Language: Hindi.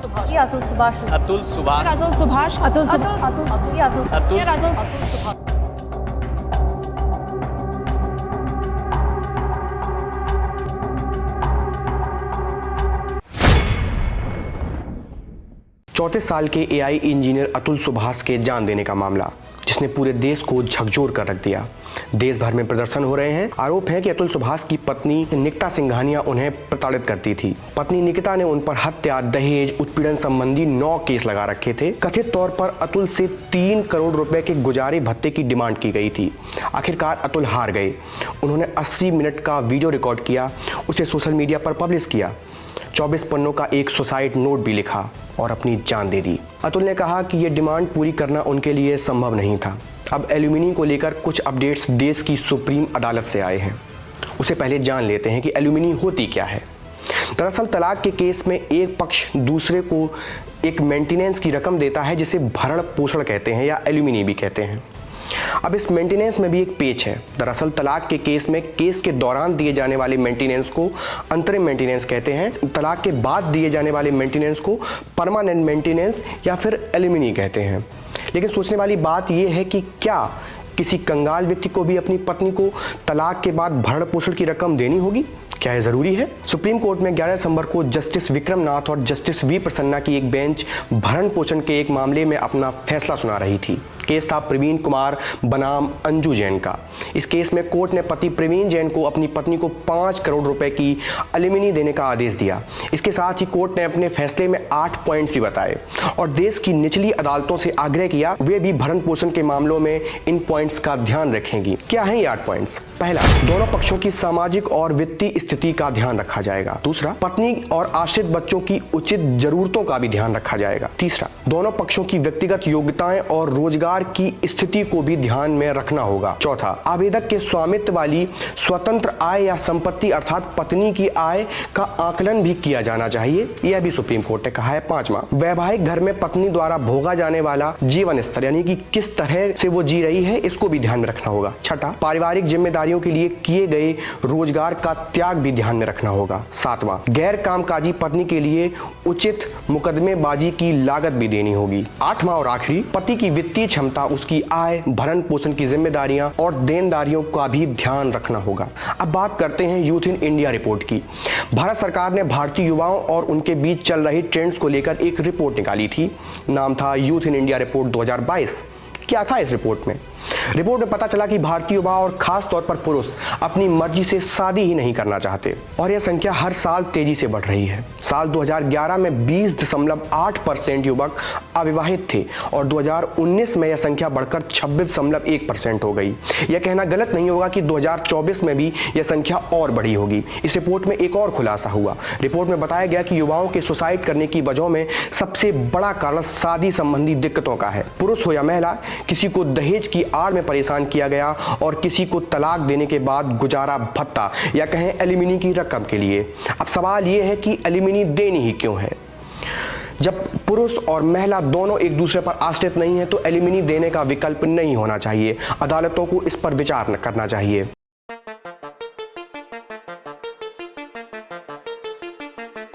सुभाष ये अतुल सुभाष अतुल सुभाष अतुल सुभाष अतुल अतुल अतुल अतुल ये अतुल अतुल ये अतुल अतुल सुभाष। चौंतीस साल के एआई इंजीनियर अतुल सुभाष के जान देने का मामला, जिसने पूरे देश को झकझोर कर रख दिया। देश भर में प्रदर्शन हो रहे हैं। आरोप है कि अतुल सुभाष की पत्नी निकिता सिंघानिया उन्हें प्रताड़ित करती थी। पत्नी निकिता ने उन पर हत्या, दहेज, उत्पीड़न संबंधी 9 केस लगा रखे थे। कथित तौर पर अतुल से 3 करोड़ रुपए के गुजारे भत्ते की डिमांड की गई थी। आखिरकार अतुल हार गए। उन्होंने 80 मिनट का वीडियो रिकॉर्ड किया, उसे सोशल मीडिया पर पब्लिश किया, 24 पन्नों का एक सुसाइड नोट भी लिखा और अपनी जान दे दी। अतुल ने कहा कि यह डिमांड पूरी करना उनके लिए संभव नहीं था। अब एल्यूमिनी को लेकर कुछ अपडेट्स देश की सुप्रीम अदालत से आए हैं। उसे पहले जान लेते हैं कि एल्यूमिनी होती क्या है। दरअसल तलाक के केस में एक पक्ष दूसरे को एक मेंटेनेंस की रकम देता है, जिसे भरण पोषण कहते हैं या एल्यूमिनी भी कहते हैं। अब इस मेंटेनेंस में भी एक पेच है। दरअसल तलाक के केस में केस के दौरान दिए जाने वाले मेंटेनेंस को अंतरिम मेंटेनेंस कहते हैं। तलाक के बाद दिए जाने वाले मेंटेनेंस को परमानेंट मेंटेनेंस या फिर एल्यूमिनी कहते हैं। लेकिन सोचने वाली बात यह है कि क्या किसी कंगाल व्यक्ति को भी अपनी पत्नी को तलाक के बाद भरण पोषण की रकम देनी होगी? क्या यह जरूरी है? सुप्रीम कोर्ट में 11 दिसंबर को जस्टिस विक्रम नाथ और जस्टिस वी प्रसन्ना की एक बेंच भरण पोषण के एक मामले में अपना फैसला सुना रही थी। केस था प्रवीण कुमार बनाम अंजू जैन का। इस केस में कोर्ट ने पति प्रवीण जैन को अपनी पत्नी को 5 करोड़ रुपए की एल्यूमिनी देने का आदेश दिया। इसके साथ ही कोर्ट ने अपने फैसले में 8 पॉइंट्स भी बताए और देश की निचली अदालतों से आग्रह किया वे भी भरण पोषण के मामलों में इन पॉइंट्स का ध्यान रखेंगी। क्या है ये 8 पॉइंट्स? पहला, दोनों पक्षों की सामाजिक और वित्तीय स्थिति का ध्यान रखा जाएगा। दूसरा, पत्नी और आश्रित बच्चों की उचित जरूरतों का भी ध्यान रखा जाएगा। तीसरा, दोनों पक्षों की व्यक्तिगत योग्यताएं और रोजगार की स्थिति को भी ध्यान में रखना होगा। चौथा, आवेदक के स्वामित्व वाली स्वतंत्र आय या संपत्ति अर्थात पत्नी की आय का आकलन भी किया जाना चाहिए, यह भी सुप्रीम कोर्ट ने कहा है। पांचवा, वैवाहिक घर में पत्नी द्वारा भोगा जाने वाला जीवन स्तर यानी कि किस तरह से वो जी रही है, इसको भी ध्यान में रखना होगा। छठा, पारिवारिक जिम्मेदारियों के लिए किए गए रोजगार का त्याग भी ध्यान में रखना होगा। सातवां, गैर कामकाजी पत्नी के लिए उचित मुकदमेबाजी की लागत भी देनी होगी। आठवां और आखिरी, पति की वित्तीय क्षमता, उसकी आय, भरण पोषण की जिम्मेदारियां और देनदारियों का भी ध्यान रखना होगा। अब बात करते हैं यूथ इन इंडिया रिपोर्ट की। भारत सरकार ने भारतीय युवाओं और उनके बीच चल रही ट्रेंड्स को लेकर एक रिपोर्ट निकाली थी। नाम था यूथ इन इंडिया रिपोर्ट 2022। क्या था इस रिपोर्ट में? रिपोर्ट में पता चला कि भारतीय युवा और खास तौर पर पुरुष अपनी मर्जी से शादी ही नहीं करना चाहते और यह संख्या हर साल तेजी से बढ़ रही है। साल 2011 में 20.8% युवक अविवाहित थे और 2019 में यह संख्या बढ़कर 26.1% हो गई। यह कहना गलत नहीं होगा कि 2024 में भी यह संख्या और बढ़ी होगी। इस रिपोर्ट में एक और खुलासा हुआ। रिपोर्ट में बताया गया कि युवाओं के सुसाइड करने की वजहों में सबसे बड़ा कारण शादी संबंधी दिक्कतों का है। पुरुष हो या महिला, किसी को दहेज की आड़ में परेशान किया गया और किसी को तलाक देने के बाद गुजारा भत्ता या कहें एल्यूमिनी की रकम के लिए। अब सवाल यह है कि एल्यूमिनी देनी ही क्यों है? जब पुरुष और महिला दोनों एक दूसरे पर आश्रित नहीं है तो एल्यूमिनी देने का विकल्प नहीं होना चाहिए। अदालतों को इस पर विचार करना चाहिए।